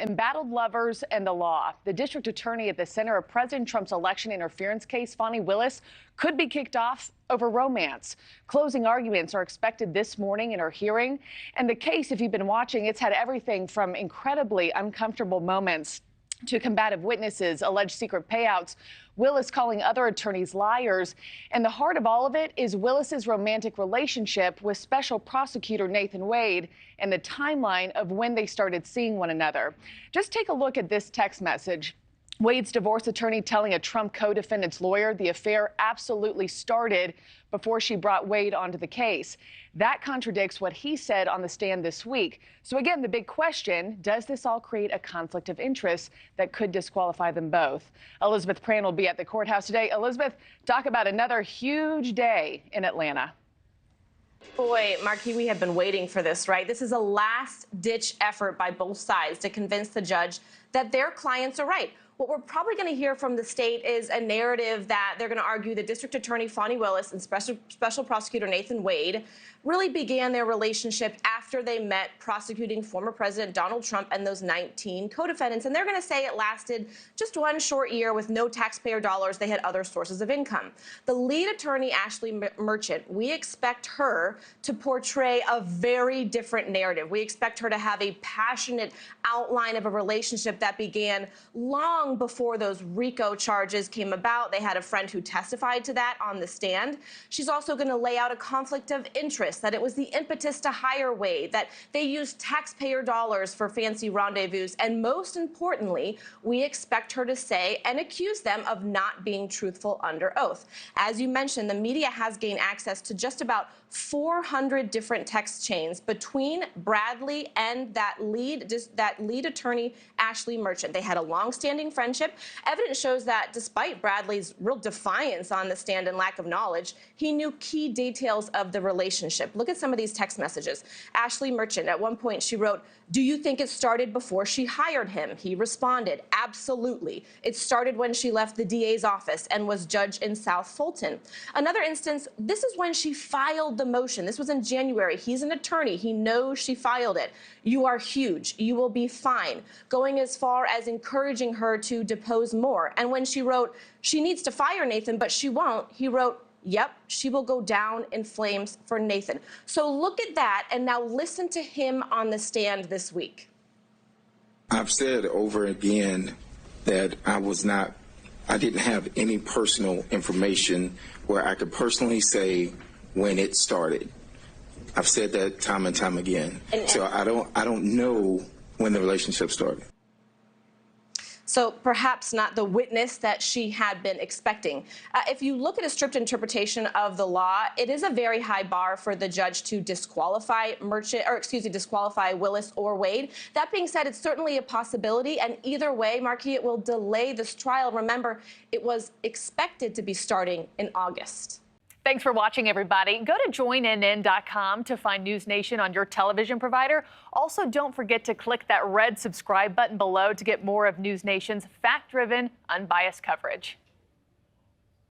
embattled lovers and the law. The district attorney at the center of President Trump's election interference case, Fani Willis, could be kicked off over romance. Closing arguments are expected this morning in her hearing. And the case, if you've been watching, it's had everything from incredibly uncomfortable moments to combative witnesses, alleged secret payouts, Willis calling other attorneys liars. And the heart of all of it is Willis's romantic relationship with special prosecutor Nathan Wade and the timeline of when they started seeing one another. Just take a look at this text message. Wade's divorce attorney telling a Trump co-defendant's lawyer the affair absolutely started before she brought Wade onto the case. That contradicts what he said on the stand this week. So again, the big question, does this all create a conflict of interest that could disqualify them both? Elizabeth Pran will be at the courthouse today. Elizabeth, talk about another huge day in Atlanta. Boy, Markie, we have been waiting for this, right? This is a last-ditch effort by both sides to convince the judge that their clients are right. What we're probably going to hear from the state is a narrative that they're going to argue that District Attorney Fani Willis and Special Prosecutor Nathan Wade really began their relationship after they met prosecuting former President Donald Trump and those 19 co-defendants. And they're going to say it lasted just one short year with no taxpayer dollars. They had other sources of income. The lead attorney, Ashley Merchant, we expect her to portray a very different narrative. We expect her to have a passionate outline of a relationship that began long before those RICO charges came about. They had a friend who testified to that on the stand. She's also going to lay out a conflict of interest, that it was the impetus to hire Wade, that they used taxpayer dollars for fancy rendezvous, and most importantly, we expect her to say and accuse them of not being truthful under oath. As you mentioned, the media has gained access to just about 400 different text chains between Bradley and that lead attorney, Ashley Merchant. They had a long-standing friendship. Evidence shows that despite Bradley's real defiance on the stand and lack of knowledge, he knew key details of the relationship. Look at some of these text messages. Ashley Merchant, at one point, she wrote, "Do you think it started before she hired him?" He responded, "Absolutely. It started when she left the DA's office and was judge in South Fulton." Another instance, this is when she filed the motion. This was in January. He's an attorney. He knows she filed it. "You are huge. You will be fine." Going as far as encouraging her to depose more. And when she wrote, "She needs to fire Nathan, but she won't," he wrote, "Yep, she will go down in flames for Nathan." So look at that, and now listen to him on the stand this week. I've said over again that I didn't have any personal information where I could personally say when it started. I've said that time and time again. So I don't know when the relationship started. So perhaps not the witness that she had been expecting. If you look at a strict interpretation of the law, it is a very high bar for the judge to disqualify disqualify Willis or Wade. That being said, it's certainly a possibility, and either way, Markie, it will delay this trial. Remember, it was expected to be starting in August. Thanks for watching, everybody. Go to joinnn.com to find NewsNation on your television provider. Also, don't forget to click that red subscribe button below to get more of NewsNation's fact-driven, unbiased coverage.